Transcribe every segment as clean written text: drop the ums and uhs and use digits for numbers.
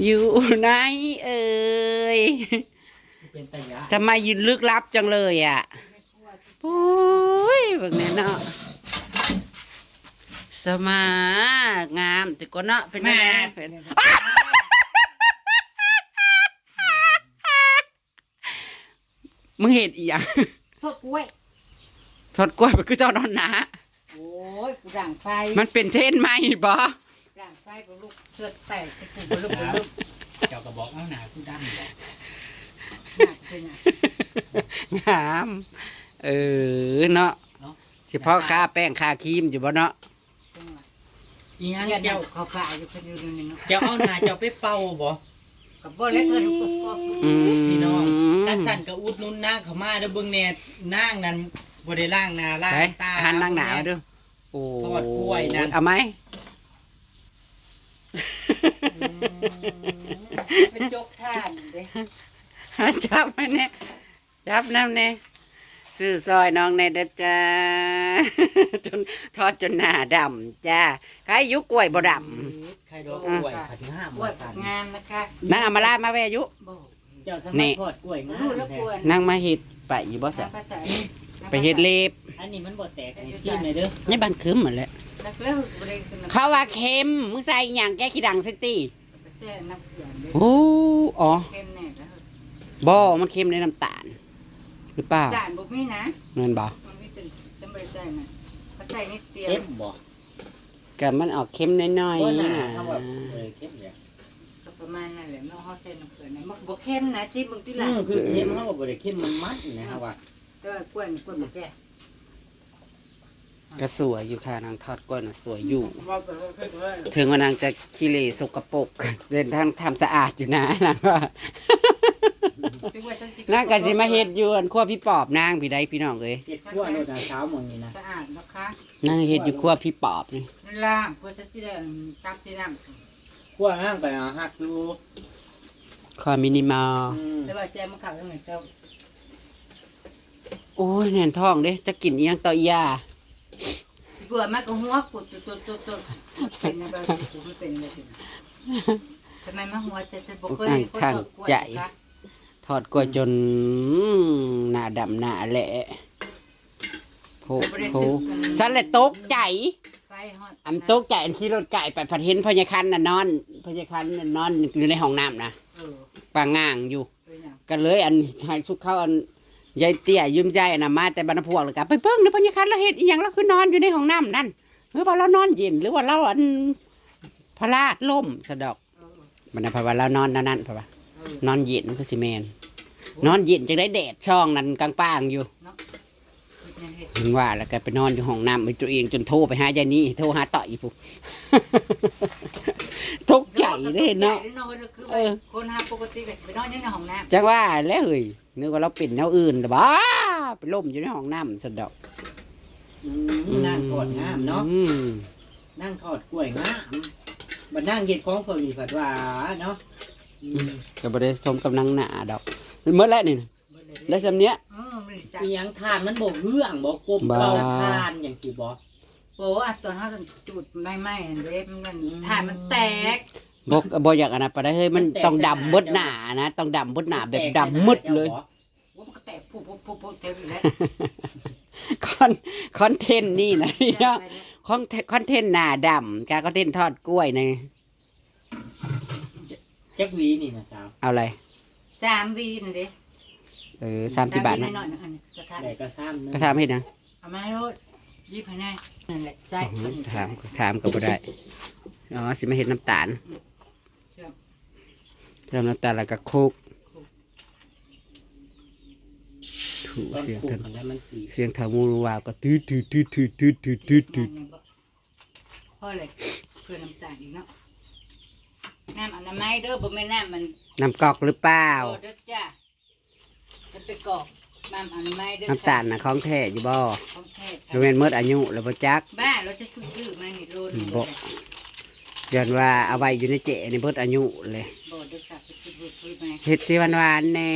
อยู่ไหนเอ่ยเป็นตะยะทำไมยืนลึกลับจังเลยอ่ะโอ้ยแบบนี้เนาะสมางามแต่ก็เนาะเป็นแม่มึงเห็นอีหยังทอดกล้วยทอดกล้วยมันคือเจ้านอนหนาโอ้ยกูด่างไฟมันเป็นเทรนไหมบ่ด่างไฟกูลูกเสื้อแตกกูลูกเจ้ากระบอกเอาหนากูดำบอกหนักเป็นอ่ะงามเนาะเฉพาะค่าแป้งค่าครีมอยู่บ่เนาะอีหยัง เจ้า เจ้า เขาขายอยู่คนอยู่นี่เนาะเจ้าเอาหนาเจ้าไปเป่าบ่กับบ่เล็กเลยก็ พี่น้องการสั่นกระอุดนุ่นนางเขามาเด้อเบิ่งแน่นางนั้นบ่ได้ล้างหน้าล้างตาหันนั่งหนาวดูโอ้ทอดกล้วยนั่นเอาไหมเป็นจกท่านเด้จับมาเนี่ยจับน้ำเนี่ยซื้อซอยน้องในเด้อจ้าจนทอดจนหน้าดำจ้าใครยุกกล้วยบ่ดำใครดอกกล้วยผัดห้าม กล้วยงามนะคะำนางอามาลามาแวยุ เจ้าสมัยทอดกล้วยงามนางมาเห็ดไปอยู่บ่สะไปเห็ดเล็บอันนี้มันบ่แตกในซีมเลยเด้อนี่บ้านคืมหมดเลยเขาว่าเค็มมึงใส่หยังแกขี้ดังซิตี้โอ้อ๋อบ่มันเค็มในน้ำตาลหรือเปล่าด่านบุกมีนะเงินบ่มันมีจำเป็นใจนะเขาใส่นิดเดียวเค็มบ่กับมันออกเค็มน้อยๆนะเค็มเนี่ยประมาณนั่นแหละเนาะเขาใส่น้ำเกลือนะมันบ่เค็มนะที่บางทีหลังคือเค็มเขาบ่ได้เค็มมันมัดนะครับว่าแต่ว่ากล้วยบ่แก่ก็สวยอยู่ค่ะนางทอดกล้วยน่ะสวยอยู่ถึงว่านางจะขี้เหร่สกปรกเดินทางทำสะอาดอยู่นะนางว่านางกันสิมาเฮ็ดอยู่อันครัวพี่ปอบนางพี่ใดพี่น้องเอ้ยเฮ็ดครัวโดดเช้าหมดนี่นะสะอาดนะคะนางเฮ็ดอยู่ครัวพี่ปอบนี่ล่างเพื่อจะได้ตักที่น้ำครัวห้างไปหักดูคอมินิมอลแต่ว่าแจมขับยังไงเจ้าโอ้ยแน่นท้องเด้จะกินอีหยังต่อยาเบื่อมากก็หัวกุดตัวเป็นอะไรไม่เป็นเลยทำไมมาหัวจะบอกเคยทางใจทอดกล้วยจนหน้าดำหน้าแหละโผสันเลยตกใจอันตกใจอันขี่รถไก่ไปผัดเห็นพญาคันน่ะนอนพญาคันน่ะนอนอยู่ในห้องน้ำนะปางง่างอยู่ก็เลยอันให้สุกเข้าอันยายเตี้ยยืมใจอันน่ะมาแต่บรรพวกเลยกันไปเพิ่งในพญาคันเราเห็นอีหยังเราคือนอนอยู่ในห้องน้ำนั่นหรือว่าเรานอนเย็นหรือว่าเราอันพลาดล่มสะดอกมันนะเพราะว่าเรานอนนั่นเพราะว่านอนเย็นคือสิแมนนอนเย็นจะได้แดดช่องนั่นกลางป้างอยู่ถึงว่าแล้วก็ไปนอนอยู่ห้องน้ำไปตัวเองจนโทรไปหายายนี่โทรหาต่อยปุ๊บทุกใจได้เนาะคนหาปกติก็ไปนอนในห้องน้ำจังว่าแล้วเฮ้ยนึกว่าเราเป็นแนวอื่นแต่บ้าไปล่มอยู่ในห้องน้ำสะดอกนั่งทอดงามเนาะนั่งทอดกล้วยงามบัดนั่งเก็บของคนมีผัดว่าเนาะก็บ่ได้สมกับนางหน้าดอกเมื่อไรนี่แล้วสำเนี้ยอีหยังทานมันบ่เรื่องบ่กบเราทานอย่างสิบ่โอ้อะตอนเขาจุดไม่เด็มันทานมันแตกบ่อยากอันนั้นไปได้เฮ้ยมันต้องดำมืดหนานะต้องดำมืดหนาแบบดำมืดเลยมันก็แตกปุ๊บเต็มแล้วคอนเทนต์นี่นะพี่เนาะคอนเทนต์หน้าดำการคอนเทนต์ทอดกล้วยในจักวีนี่นะสาวเอาอะไร3 วีนั่นดิ30 บาทนะแต่ก็3ก็ทำให้นะเอามาให้รถ20ให้แน่นั่นแหละใส่ถามก็บ่ได้อ๋อสิมาเห็ดน้ำตาลเริ่มน้ำตาลแล้วก็โคกถูเสียงทันเสียงทามูวาวก็ตืดพอเลยเพื่อน้ำตาลอีกเนาะน้ำอนามัยเด้อบ่แม่น้ำมันน้ำกอกหรือเปล่าเด้อจ้าจะไปกอกน้ำอนามัยเด้อน้ำตาลนะของแท้อยู่บ่ของแท้โรงเรียนเมื่ออายุแล้วบ่จักบ้าเราจะซื้อมานี่โลนึงบ่ย้อนว่าเอาไว้อยู่ในเจในเบิดอายุเลยบ่เด้อค่ะเฮ็ดสิหวานๆแน่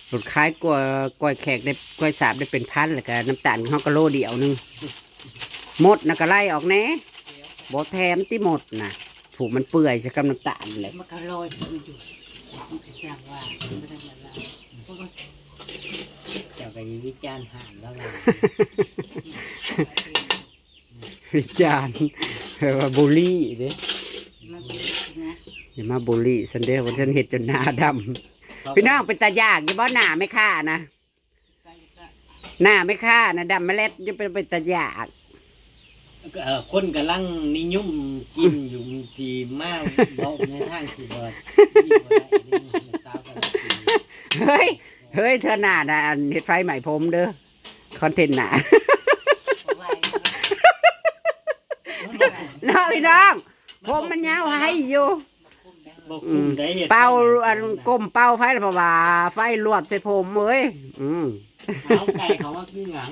หลุดคล้ายกล้วยแขกได้กล้วยสาบได้เป็นพันแล้วก็น้ำตาลเขาก็โลเดียวนึงหมดนะก็ไล่ออกแน่บ่แถมที่หมดนะ ผูกมันเปื่อยจะกับน้ำตาลเลย มันก็ลอยอยู่มันก็จังว่าไม่ได้มาละพวกมัน เจ้าก็วิจารณ์ห่านแล้วล่ะ วิจารณ์ว่าบูลลี่เด้ มันเป็นนะ อย่ามาบูลลี่สันเด้อวันฉันเห็ดจนหน้าดำพี่น้องเป็นตายากอย่าบ่หน้าไม่ค่านะหน้าไม่ค่านะดำไม่เล็ดจะเป็นตายาก คนกำลังนิยมกินอยู่จีมากบอกในทางคือว่าดีกว่าได้นี่สาวกัน เฮ้ยเธอหน้านะอันเห็ดไฟใหม่ผมเด้อคอนเทนต์หน้า น้องพี่น้องผมมันยาวให้อยู่ บอกคุมได้เหตุ เป่าอันก้มเป่าไฟแล้วเพราะว่าไฟลวกใส่ผมเอ้ย เอาไก่เขาว่าขึ้นหลัง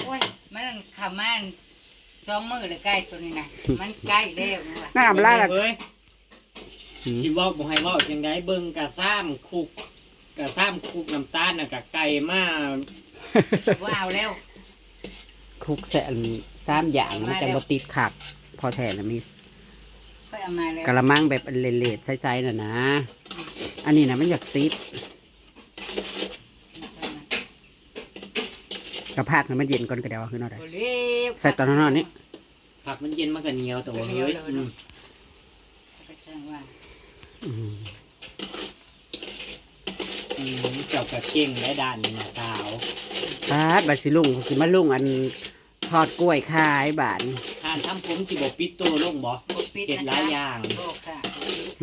โอ้ยมันขมันจ้องมือเลยใกล้ตัวนี้นะมันใกล้เร็วนะ น่าอำลาละ เว้ยชิบอกบอกให้บอกจังไดเบิ่งกะซ้ำคุกน้ำตาลน่ะกะไก่มา ว้าวแล้ว คุกแสน3อย่างมันจะบ่ติดขัดพอแท้นะมี ค่อยเอามาแล้ว กระมังแบบเละๆใช้ๆน่ะนะ อันนี้นะมันอยากติดกระพากให้มันเย็นก่อนก็เดี๋ยวขึ้นเอาได้ใส่ตอนนอนนี่ ผักมันเย็นมันก็เหนียวแต่ว่าเฮ้ยเจ้ากะเก่งและด่านนี่นะสาว บาสิลุงสิมาลุงอันทอดกล้วยขายบาน ทานทำผมสิบอกปิดโตลงบ่เก็ดหลายอย่าง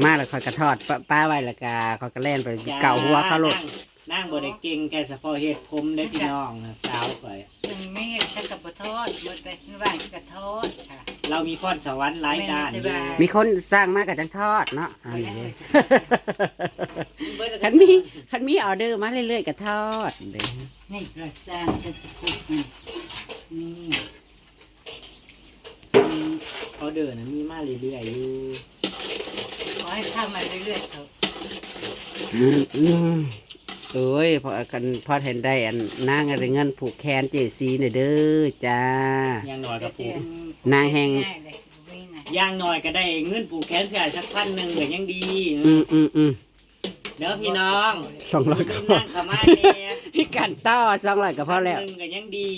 มาแล้วคอยกระทอดป้าไว้แล้วก็คอยกระแล่นไปเก่าหัวเขาลด นั่งบ่ได้เก่งแค่เฉพาะเฮ็ดผมได้พี่น้องนะสาวข่อย มันไม่เห็นฉันกับทอดมันแต่ฉันว่างกระทอดค่ะ เรามีพรสวรรค์หลายด้านอยู่ มีคนสร้างมากับจังทอดเนาะอันนี้คันมีออเดอร์มาเรื่อยๆกับทอดเด้ นี่กระซังจะสกุลนี่ ออเดอร์นะมีมาเรื่อยๆอยู่ ขอให้เข้ามาเรื่อยๆเถอะ เอ้ยพอเห็นได้อันนางอะไรเงินผูกแขนเจซีเนี่ยเด้อจ้า อย่างน้อยก็ผูก นางแห่ง อย่างน้อยก็ได้เงินผูกแขนเพื่อสัก1,000เหมือนยังดี เด้อพี่น้อง 200ก็พอ นั่งเข้ามาเนี่ย พี่กันต่อ200ก็พอแล้ว 1,000ก็ยังดี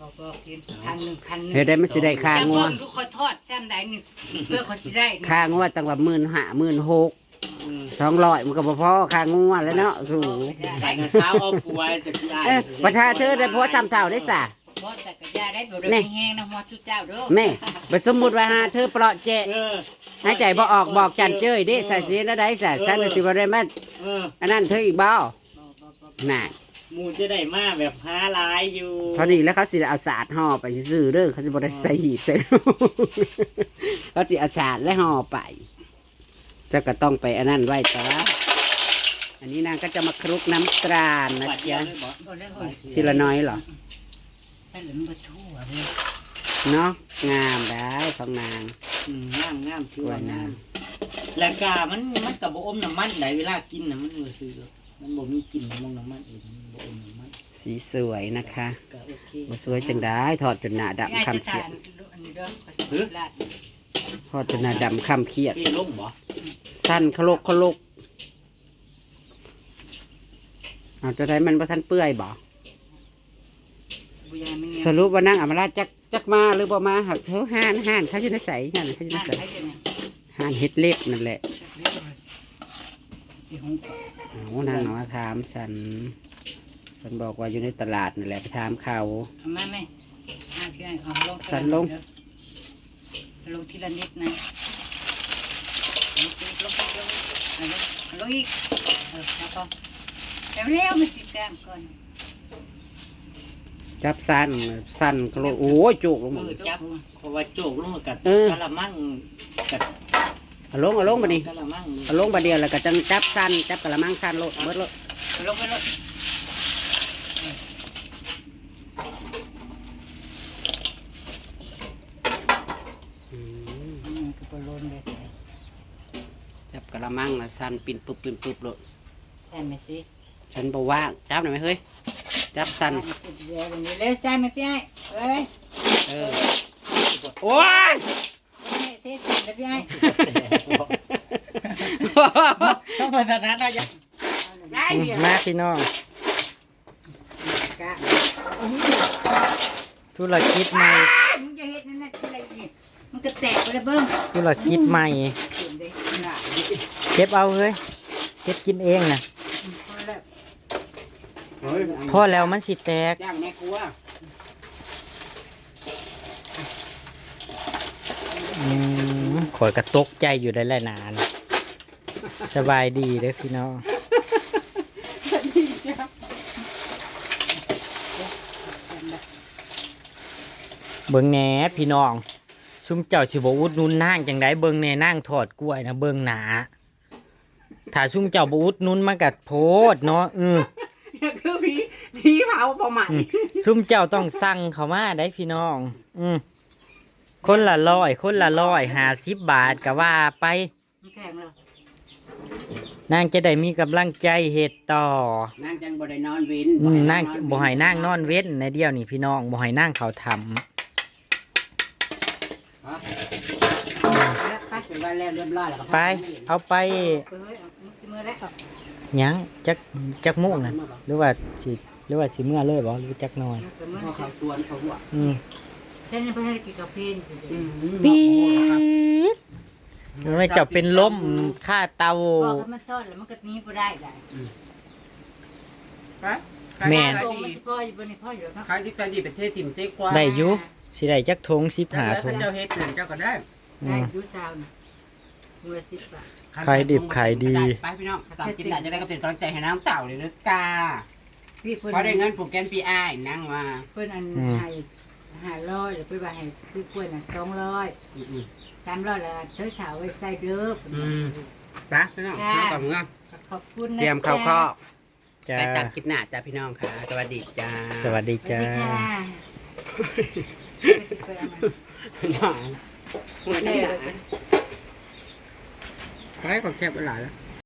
บอกกิน1,000 เฮ็ดได้มันสิได้ค่างัว ทุกคนทอดแซมได้นี่เพื่อคนสิได้ ค่างัวตั้งว่า15,000 16,000 200มันก็บ่พอค่างัวแล้วเนาะสูง ใส่เงินสาวเอาป่วยสักได้ ประทาเธอได้ผัวซ้ำเท่าได้ซะ เพราะแต่กระยาได้บ่ได้แห้งนะหัวทุกเจ้าเด้อ แม่บ่สมมุติว่าหาเธอเปราะเจ หายใจบ่ออกบอกจันเจ้ยดิใส่สีแล้วได้ใส่สันสิบ่ได้มาอันนั้นเธออีกบ่น่ะ หมูจะได้มาแบบหาหลายอยู่ เท่านี้แล้วเขาสิเอาสาดห่อไปซื้อเด้อเขาสิบ่ได้ใส่หีบใส่ เขาสิเอาสาดและห่อไปเจ้าก็ต้องไปอันนั้นไว้ต่ออันนี้นางก็จะมาคลุกน้ำตาลนะ ปัดเดีย จ๊ะ วเลยบ่ บ่ได้ ทีละน้อยเหรอ แต่เหลือมันบ่ทั่วเลย เนาะงามได้ของนาง งามชื่อว่างามแล้วก็มันกับบ่อมน้ำมันได้เวลากินน่ะมันรู้สึกมันบ่มีกลิ่นน้ำมันอีกมันบ่อมน้ำมัน สีสวยนะคะ ก็โอเค บ่สวยจังได้ทอดจนหน้าดำคำเขียด อันนี้เด้อขอลาด ทอดจนหน้าดำคำเขียด พี่ลงบ่ สั้นขลกเอาจะได้มันบ่ทันเปื่อยบ่ บุญมัน สรุปว่านั่งอำมาลาจักมาหรือบ่มาหักเท่าห่านเขาอยู่ในใสนั่นเขาอยู่ใน น่า ใส ใช้เดี๋ยวนี้ ห่านเฮ็ดเล็บนั่นแหละ สิหง โอ้นางเอามาถามสันบอกว่าอยู่ในตลาดนั่นแหละไปถามเขา เอามาไหมลงทีละนิดนะลงอีกแล้วก็แล้วมันติดแก้มก่อน จับสั้นขลกโอ้ยจุกลงมา จับเพราะว่าโจกลงกับกะละมังกับ เอาลงบัดนี้ กะละมัง เอาลงบัดเดียวแล้วก็จังจับสั้นจับกะละมังสั้นโลดเบิดโลด ลงไปเลย ก็ไปล้นเลย จับกะละมังน่ะสั้นปิ่นปุ๊บโลด ใช่ไหมสิ ฉันบอกว่าจับหน่อยไหมเฮ้ยจับสั้น เดี๋ยวนี้เลยใช่ไหมพี่ไอ้เอ้ย โอ้ย เทใส่ แล้วพี่ไอ้ ต้องสถานะได้ยังได้เดียว มาพี่น้อง กะ ธุรกิจใหม่ มึงจะเฮ็ดนั่นน่ะอะไรนี่มันก็แตกไปแล้วเบิ่ง ธุรกิจใหม่ เห็นเด้น่ะ เก็บเอาเฮ้ยเก็บกินเองนะ พอแล้ว เฮ้ย พอแล้วมันสิแตก ย่างแม่ครัว ข่อยกระตกใจอยู่ได้หลายนานสบายดีเด้อพี่น้องเบิ่งแหน่พี่น้องซุมเจ้าสิบ่อุดหนุนนางจังไดเบิ่งแหน่นางทอดกล้วยนะเบิ่งหนาถ้าซุมเจ้าบ่อุดหนุนมันก็โพดเนาะคือผีเผาประมาณ ซุมเจ้าต้องสั่งเข้ามาได้พี่น้องคนละ100คนละ150 บาทก็ว่าไป มันแข็งแล้ว นางจะได้มีกำลังใจเฮ็ดต่อ นางจังบ่ได้นอนวิน นางบ่ให้นางนอนเว้นในเดียวนี่พี่น้องบ่ให้นางเขาทำ แล้วไป เป็นไว้แล้วเรียบร้อยแล้ว ไปเอาไป เฮ้ยมือแล้ว หยังจักมุ่งนะหรือว่าสิเมื่อเลยบ่หรือจักหน่อย มือ พอเขาชวนเขาหัว เส้นนี้เพิ่นให้กินกับเพน ปี๊ดไม่เจ้าเป็นลมค่าเตา บอกให้มันซ่อนแล้วมันก็หนีบ่ได้ได้ แม่ โตมันสิพ่ออยู่บนนี้พ่ออยู่แล้ว ขายที่กะดีประเทศถิ่นเจ๊กว่า ได้อยู่สิได้จักทง15ทง เจ้าเฮ็ดนั่นเจ้าก็ได้ ได้ยูซาวน์มือ10 บาท ขายดิบขายดี ไปพี่น้องตามกินได้จะได้ก็เป็นกำลังใจให้น้ำเต่าเลยนะกา พี่เพิ่น พอได้เงินผูกแกนปีอ้ายนั่งมา เพิ่นอันให้500แล้วเพิ่นว่าให้ซื้อกล้วยน่ะ200 300แล้วเธอถาวไว้ใส่เด้อ ไปพี่น้องขอบคุณครับ ขอบคุณนะ เตรียมข้าวข้อ จ้า ไปตัดคลิปหน้าจ้าพี่น้องค่ะสวัสดีจ้า สวัสดี สวัส จ้า ดีค่ะ หน่อย เด้อ ใครก็แคบไปหลายแล้ว